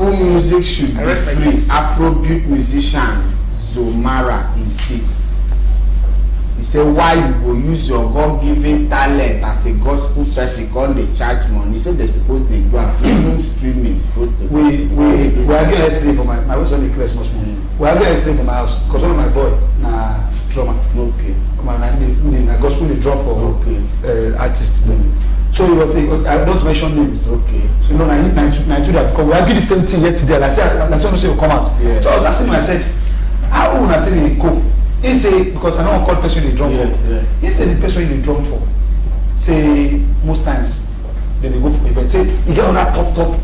gospel music should be free. Afrobeat musician Zamorra insists. He said, why you go use your God-given talent as a gospel person, come they charge money? He said they're supposed to go and film streaming. Supposed to we are getting yesterday for my wife only Christmas morning. We are getting yesterday for my house because one of my boy na drummer. Okay. My gospel they drum for artists. So he was thinking, I don't mention names. Okay. So you know, I need 92 that come. We are getting the same thing yesterday. Like I said, will come out. Yeah. So I was asking him, I said, how will I tell you go? He say, because I don't call person they drum for. Yeah. He said the person they drum for. Say most times they go for event. Say you get on that top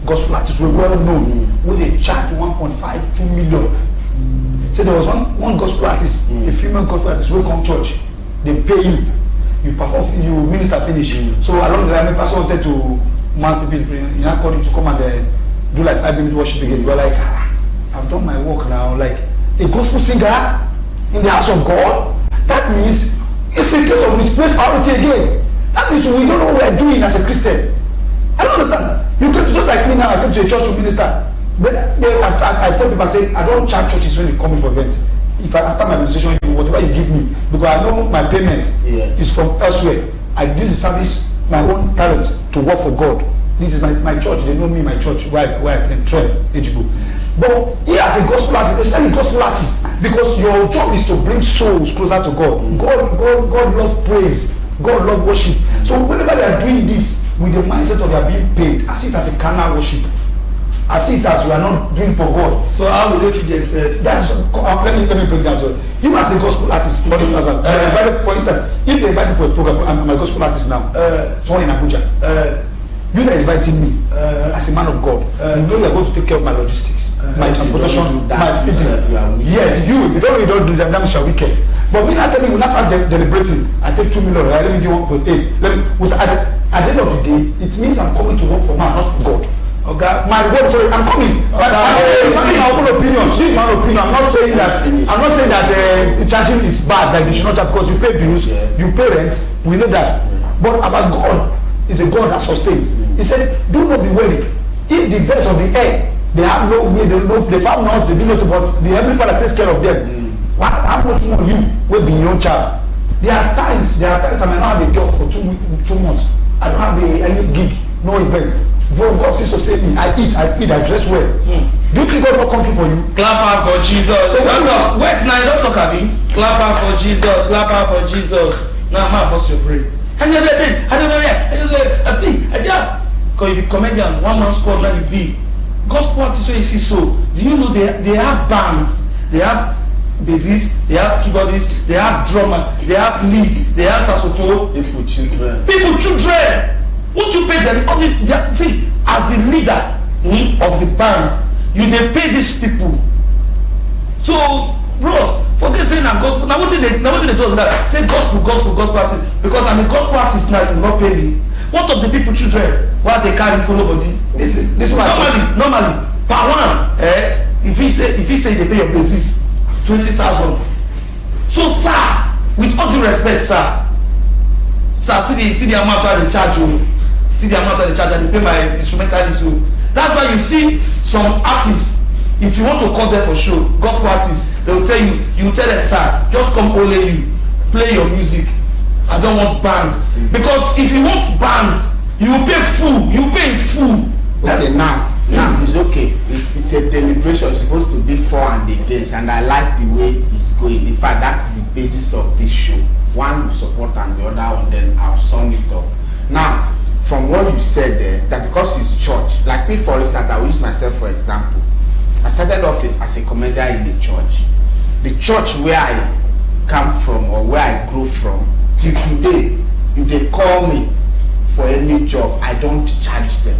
gospel artists we well known. Where they charge 1.5, 2 million. Say there was one gospel artist, a female gospel artist, will come church. They pay you perform, you minister finish. So along the line, the pastor wanted to man people in according to come and do like 5 minutes worship again. You're like, I've done my work now. Like a gospel singer in the house of God. That means it's a case of misplaced priority again. That means we don't know what we're doing as a Christian. I don't understand. You can just like me now. I come to a church to minister. But I tell people, I say I don't charge churches when they come in for event. If after my administration, whatever you give me, because I know my payment is from elsewhere. I do the service, my own talent to work for God. This is my church. They know me, my church, where I can train Ejibo. But he as a gospel artist, especially gospel artist, because your job is to bring souls closer to God. God love praise. God love worship. So whenever they are doing this with the mindset of they are being paid, I see it as a carnal worship. I see it as you are not doing for God. So how will they feed themselves? That's let me break down to you. You as a gospel artist, for instance, for instance, if they invite me for a program, I'm a gospel artist now. Someone in Abuja. You are inviting me as a man of God. You know you are going to take care of my logistics, my transportation, my feeding. Yes, you don't do that. That means you are wicked. But when I tell you, when I start deliberating, I take 2 million. Let me give 1.8. At the end of the day, it means I'm coming to work for man, not for God. Okay, my word, sorry, I'm coming. But my own opinion. This is my opinion. I'm not saying that charging is bad. Like you should not have, because you pay bills, you pay rent. We know that. But about God is a God that sustains. He said, "Do not be worried. If the birds of the air, they have no way, they farm not, they do not, but the heavenly Father takes care of them. How much more you will be your own child?" There are times I might not have a job for 2 months. I don't have any gig, no event. But God still sustain me. I eat, I dress well. Do you think God will come through for you? Clap out for Jesus. So wait now, you don't talk at me. Clap out for Jesus. Clap out for Jesus. Now I'm about to pray. Because you be comedian, one man squad that you be. Gospel artists where you see so. Do you know they have bands, they have bassists, they have keyboardists, they have drummer, they have lead, they have saxophone. People children. Won't you pay them? See, as the leader of the band, you they pay these people. So, bros, forget saying I'm gospel. Now what did they told that? Say gospel artist. Because I'm a gospel artist now, you will not pay me. What of the people children? Why they carry for nobody? This normally per one. If he say they pay your basis 20,000. So sir, with all due respect, sir, see the amount that they charge you. See the amount that they charge and they pay my instrumentalist. That's why you see some artists, if you want to call them for show, gospel artists, they will tell you tell them, sir, just come only you, play your music. I don't want band. Because if you want band, you pay full. You pay full. Okay, now it's okay. It's a deliberation. It's supposed to be for and against, and I like the way it's going. In fact, that's the basis of this show. One will support and the other one, then I'll sum it up. Now, from what you said there, that because it's church, like me for instance, I will use myself for example. I started off as a comedian in the church. The church where I come from or where I grew from, till today, if they call me for any job, I don't charge them.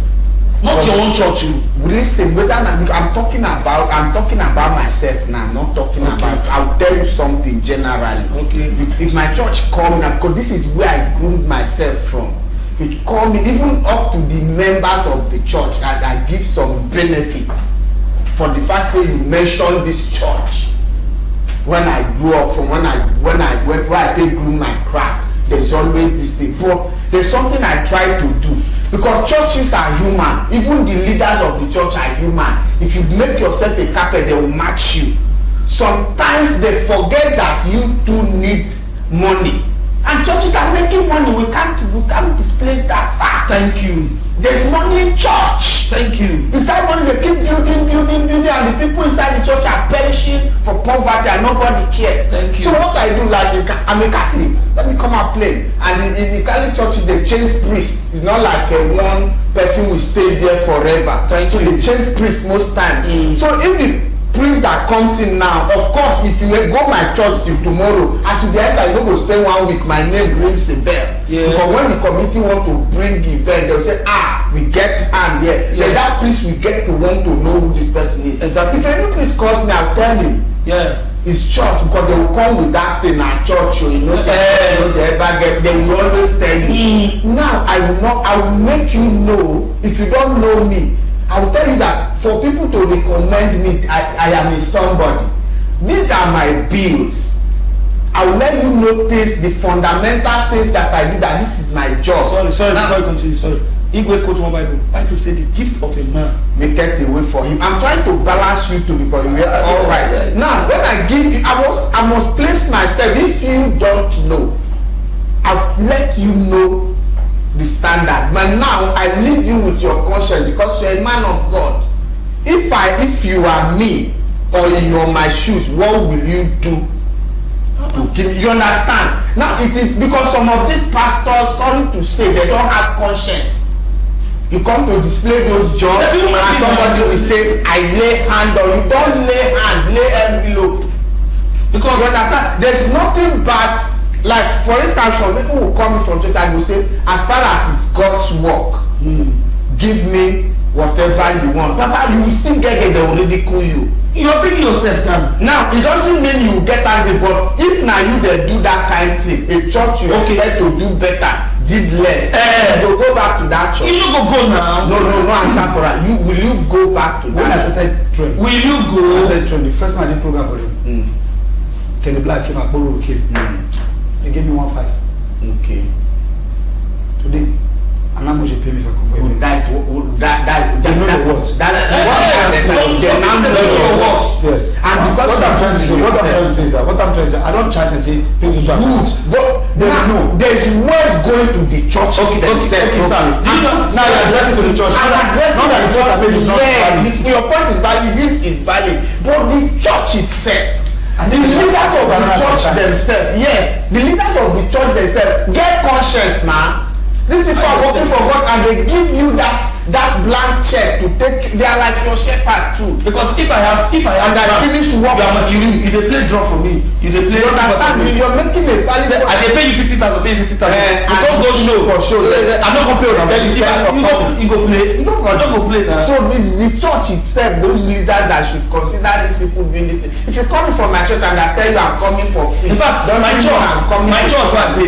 Not your own church. Listen, whether I'm talking about myself now. I'm not talking about. I'll tell you something generally. Okay. If my church call me, because this is where I groomed myself from. If it call me, even up to the members of the church, and I give some benefit for the fact that you mentioned this church. When I grew up, from when I take groom my craft, there's always this thing. But there's something I try to do. because churches are human. Even the leaders of the church are human. If you make yourself a carpet, they will match you. Sometimes they forget that you too need money, and churches are making money. We can't displace that fact. Thank you. There's money in church. Thank you. Inside money, they keep building, and the people inside the church are perishing for poverty, and nobody cares. Thank you. So what I do, like I'm a Catholic, let me come and play. And in the Catholic church, they change priest. It's not like one person will stay there forever. Thank so you. they change priest most time. So if the priest that comes in now, of course, if you go my church till tomorrow, as you dey enter, you no go spend 1 week, my name rings a bell. Yeah. Because when the committee want to bring the event, they will say, we get hand here. Yes. Then that priest will get to want to know who this person is. Exactly. If any priest calls me, I'll tell him. Yeah. It's church, because they will come with that thing at church, so you know, they will always tell you. Now I will make you know. If you don't know me, I will tell you that for people to recommend me, I am a somebody. These are my bills. I will let you notice the fundamental things that I do, that this is my job. Sorry, before you continue, sorry. Igwe quote one Bible. Bible say the gift of a man make it away for him. I'm trying to balance you two, because you are all right. Now, when I give you, I must place myself. If you don't know, I'll let you know the standard. But now I leave you with your conscience, because you're a man of God. If you are me, or you are my shoes, what will you do? You understand? Now it is because some of these pastors, sorry to say, they don't have conscience. You come to display those jobs, and somebody will say, I lay hand on you. Don't lay hand, lay envelope. Because you understand, there's nothing bad. Like, for instance, some people will come from church and will say, as far as it's God's work, give me whatever you want. Papa, you will still get it, they will ridicule you. You're bringing yourself down. Now, it doesn't mean you get angry, but if now you they do that kind of thing, a church you expect to do better, did less, you go back to that church. You no go now. No answer for that. Will you go back to when that? I started training, Will you go? I started training. The first time I did program for him, Kenny Black came, Akboro came. They gave me 1.5. Okay. Today, and how much they pay me for coming? Yes. And because what I'm trying to say is that I don't charge and say pay this one. But there's word going to the churches themselves. Now you're addressing to the church. Your point is valid. This is valid. But the church itself, the leaders of the church themselves, yes, the leaders of the church themselves get conscious now. These people are working for God, and they give you that blank check to take. They are like your shepherd too. Because if I have and I finish work, you dey play drum for me. You dey play. You understand? You're making a valid. I dey pay you 50,000, pay you 50,000. I don't go show for show. I don't go play on you go play. You don't go play now. So the church itself, those leaders that should consider these people doing this thing. If you're coming from my church and I tell you I'm coming for free, in fact, my church, right there.